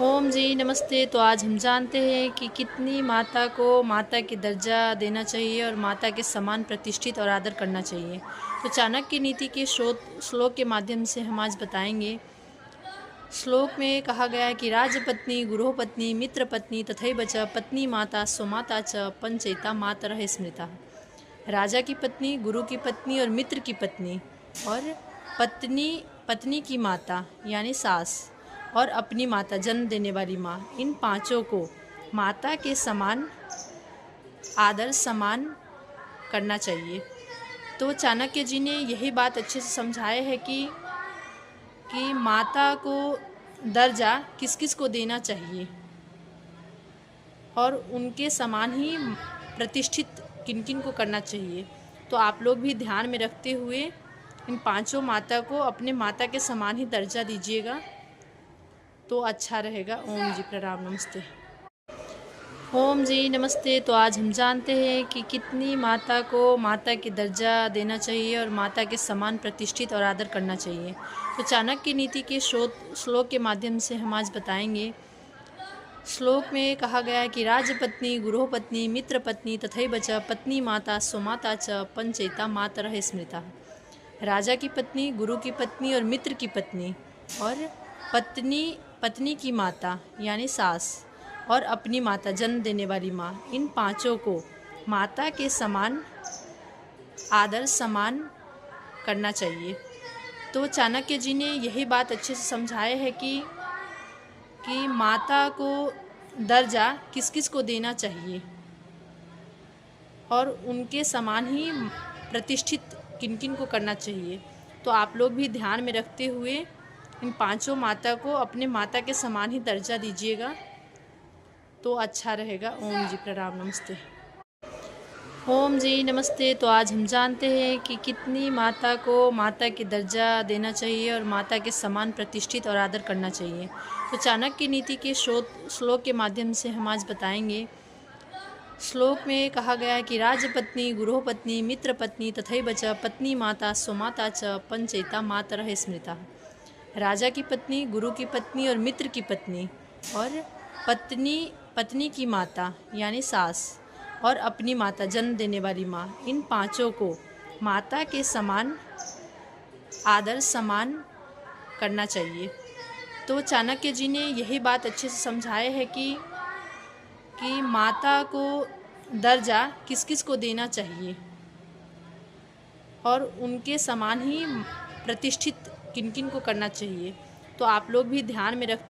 ओम जी नमस्ते। तो आज हम जानते हैं कि कितनी माता को माता की दर्जा देना चाहिए और माता के समान प्रतिष्ठित और आदर करना चाहिए। तो चाणक्य नीति के श्लोक के माध्यम से हम आज बताएंगे। श्लोक में कहा गया है कि राजपत्नी गुरुपत्नी मित्रपत्नी तथैव च पत्नी माता स्वमाता च पंचैता मातरः स्मृता। राजा की पत्नी, गुरु की पत्नी और मित्र की पत्नी और पत्नी पत्नी की माता यानी सास और अपनी माता जन्म देने वाली माँ, इन पांचों को माता के समान आदर सम्मान करना चाहिए। तो चाणक्य जी ने यही बात अच्छे से समझाया है कि माता को दर्जा किस किस को देना चाहिए और उनके समान ही प्रतिष्ठित किन किन को करना चाहिए। तो आप लोग भी ध्यान में रखते हुए इन पांचों माता को अपने माता के समान ही दर्जा दीजिएगा तो अच्छा रहेगा। ओम जी प्रणाम नमस्ते। ओम जी नमस्ते। तो आज हम जानते हैं कि कितनी माता को माता की दर्जा देना चाहिए और माता के समान प्रतिष्ठित और आदर करना चाहिए। तो चाणक्य नीति के श्लोक के माध्यम से हम आज बताएंगे। श्लोक में कहा गया है कि राजपत्नी गुरुपत्नी मित्रपत्नी तथैव च पत्नी माता स्वमाता च पंचैता मातरः स्मृता। राजा की पत्नी, गुरु की पत्नी और मित्र की पत्नी और पत्नी पत्नी की माता यानी सास और अपनी माता जन्म देने वाली माँ, इन पांचों को माता के समान आदर सम्मान करना चाहिए। तो चाणक्य जी ने यही बात अच्छे से समझाया है कि माता को दर्जा किस किस को देना चाहिए और उनके समान ही प्रतिष्ठित किन किन को करना चाहिए। तो आप लोग भी ध्यान में रखते हुए इन पांचों माता को अपने माता के समान ही दर्जा दीजिएगा तो अच्छा रहेगा। ओम जी प्रणाम नमस्ते। ओम जी नमस्ते। तो आज हम जानते हैं कि कितनी माता को माता की दर्जा देना चाहिए और माता के समान प्रतिष्ठित और आदर करना चाहिए। तो चाणक्य नीति के श्लोक के माध्यम से हम आज बताएंगे। श्लोक में कहा गया है कि राजपत्नी गुरुपत्नी मित्रपत्नी तथैव च पत्नी माता स्वमाता च पंचैता मातरः स्मृता। राजा की पत्नी, गुरु की पत्नी और मित्र की पत्नी और पत्नी पत्नी की माता यानी सास और अपनी माता जन्म देने वाली माँ, इन पांचों को माता के समान आदर सम्मान करना चाहिए। तो चाणक्य जी ने यही बात अच्छे से समझाया है कि माता को दर्जा किस किस को देना चाहिए और उनके समान ही प्रतिष्ठित किन किन को करना चाहिए। तो आप लोग भी ध्यान में रख